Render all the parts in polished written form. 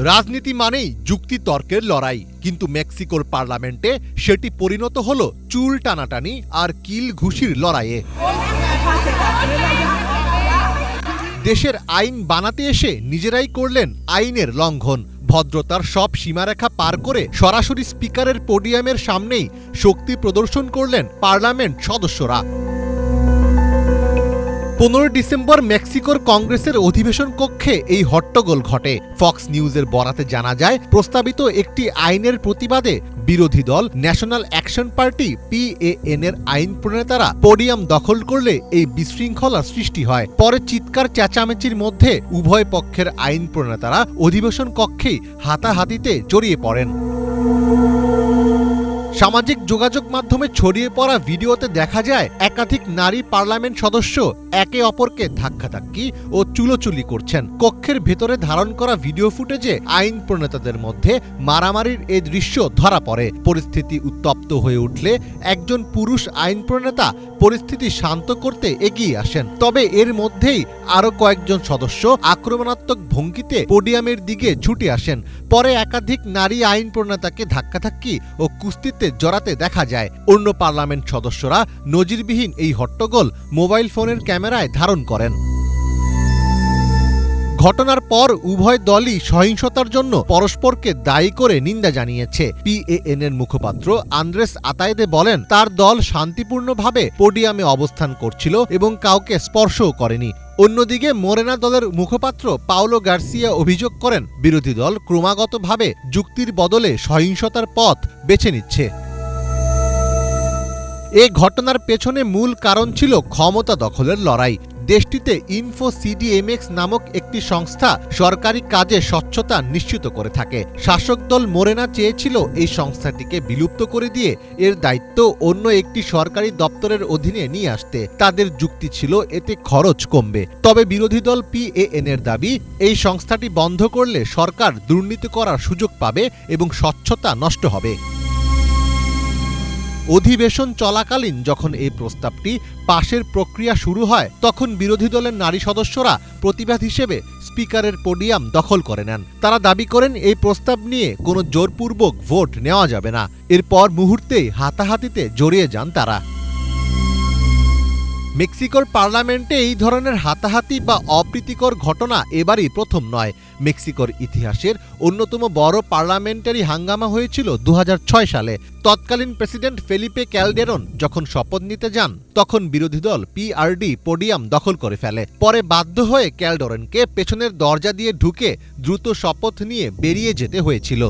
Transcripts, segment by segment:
রাজনীতি মানেই যুক্তিতর্কের লড়াই, কিন্তু মেক্সিকোর পার্লামেন্টে সেটি পরিণত হলো চুল টানাটানি আর কিল ঘুষির লড়াইয়ে। দেশের আইন বানাতে এসে নিজেরাই করলেন আইনের লঙ্ঘন। ভদ্রতার সব সীমারেখা পার করে সরাসরি স্পিকারের পোডিয়ামের সামনেই শক্তি প্রদর্শন করলেন পার্লামেন্ট সদস্যরা। 15 ডিসেম্বর মেক্সিকোর কংগ্রেসের অধিবেশন কক্ষে এই হট্টগোল ঘটে। ফক্স নিউজের বরাতে জানা যায়, প্রস্তাবিত একটি আইনের প্রতিবাদে বিরোধী দল ন্যাশনাল অ্যাকশন পার্টি PAN এর আইন প্রণেতারা পোডিয়াম দখল করলে এই বিশৃঙ্খলার সৃষ্টি হয়। পরে চিৎকার চেঁচামেচির মধ্যে উভয় পক্ষের আইন প্রণেতারা অধিবেশন কক্ষেই হাতাহাতিতে জড়িয়ে পড়েন। সামাজিক যোগাযোগ মাধ্যমে ছড়িয়ে পড়া ভিডিওতে দেখা যায় একাধিক নারী পার্লামেন্ট সদস্য একে অপরকে ধাক্কাধাক্কি ও চুলোচুলি করছেন। কক্ষের ভেতরে ধারণ করা ভিডিও ফুটেজে আইন প্রণেতাদের মধ্যে মারামারির এই দৃশ্য ধরা পড়ে। পরিস্থিতি উত্তপ্ত হয়ে উঠলে একজন পুরুষ আইন প্রণেতা পরিস্থিতি শান্ত করতে এগিয়ে আসেন। তবে এর মধ্যেই আরও কয়েকজন সদস্য আক্রমণাত্মক ভঙ্গিতে পোডিয়ামের দিকে ছুটে আসেন। পরে একাধিক নারী আইন প্রণেতাকে ধাক্কাধাক্কি ও কুস্তিতে জড়াতে দেখা যায়। অন্য পার্লামেন্ট সদস্যরা নজিরবিহীন এই হট্টগোল মোবাইল ফোনের ক্যামেরায় ধারণ করেন। ঘটনার পর উভয় দলই সহিংসতার জন্য পরস্পরকে দায়ী করে নিন্দা জানিয়েছে। PAN এর মুখপাত্র আন্দ্রেস আতায়েদে বলেন, তার দল শান্তিপূর্ণভাবে পোডিয়ামে অবস্থান করছিল এবং কাউকে স্পর্শও করেনি। অন্যদিকে মোরেনা দলের মুখপাত্র পাওলো গার্সিয়া অভিযোগ করেন, বিরোধী দল ক্রমাগতভাবে যুক্তির বদলে সহিংসতার পথ বেছে নিচ্ছে। এ ঘটনার পেছনে মূল কারণ ছিল ক্ষমতা দখলের লড়াই। দেশটিতে InfoCDMX নামক একটি সংস্থা সরকারি কাজে স্বচ্ছতা নিশ্চিত করে থাকে। শাসক দল মোরেনা চেয়েছিল এই সংস্থাটিকে বিলুপ্ত করে দিয়ে এর দায়িত্ব অন্য একটি সরকারি দপ্তরের অধীনে নিয়ে আসতে। তাদের যুক্তি ছিল এতে খরচ কমবে। তবে বিরোধী দল PAN এর দাবি, এই সংস্থাটি বন্ধ করলে সরকার দুর্নীতি করার সুযোগ পাবে এবং স্বচ্ছতা নষ্ট হবে। অধিবেশন চলাকালীন যখন এই প্রস্তাবটি পাশের প্রক্রিয়া শুরু হয়, তখন বিরোধী দলের নারী সদস্যরা প্রতিবাদ হিসেবে স্পিকারের পোডিয়াম দখল করে নেন। তারা দাবি করেন, এই প্রস্তাব নিয়ে কোনো জোরপূর্বক ভোট নেওয়া যাবে না। এরপর মুহূর্তেই হাতাহাতিতে জড়িয়ে যান তারা। মেক্সিকোর পার্লামেন্টে এই ধরনের হাতাহাতি বা অপ্রীতিকর ঘটনা এবারই প্রথম নয়। মেক্সিকোর ইতিহাসের অন্যতম বড় পার্লামেন্টারি হাঙ্গামা হয়েছিল 2006 সালে। তৎকালীন প্রেসিডেন্ট ফেলিপে ক্যালডেরন যখন শপথ নিতে যান, তখন বিরোধী দল PRD পোডিয়াম দখল করে ফেলে। পরে বাধ্য হয়ে ক্যালডেরনকে পেছনের দরজা দিয়ে ঢুকে দ্রুত শপথ নিয়ে বেরিয়ে যেতে হয়েছিল।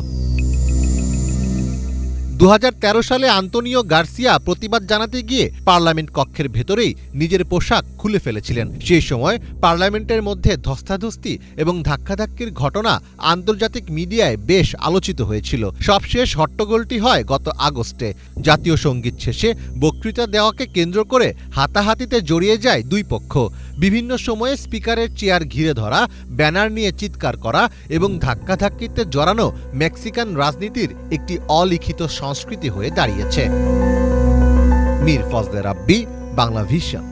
2013 সালে আন্তোনিও গার্সিয়া প্রতিবাদ জানাতে গিয়ে পার্লামেন্ট কক্ষের ভেতরেই নিজের পোশাক খুলে ফেলেছিলেন। সেই সময় পার্লামেন্টের মধ্যে ধস্তাধস্তি এবং ধাক্কাধাক্কির ঘটনা আন্তর্জাতিক মিডিয়ায় বেশ আলোচিত হয়েছিল। সবশেষ হট্টগোলটি হয় গত আগস্টে। জাতীয় সঙ্গীত শেষে বক্তৃতা দেওয়াকে কেন্দ্র করে হাতাহাতিতে জড়িয়ে যায় দুই পক্ষ। বিভিন্ন সময়ে স্পিকারের চেয়ার ঘিরে ধরা, ব্যানার নিয়ে চিৎকার করা এবং ধাক্কাধাক্কিতে জড়ানো মেক্সিকান রাজনীতির একটি অলিখিত সংস্কৃতি হয়ে দাঁড়িয়েছে। মীর ফজলে রাব্বি, বাংলা ভিশন।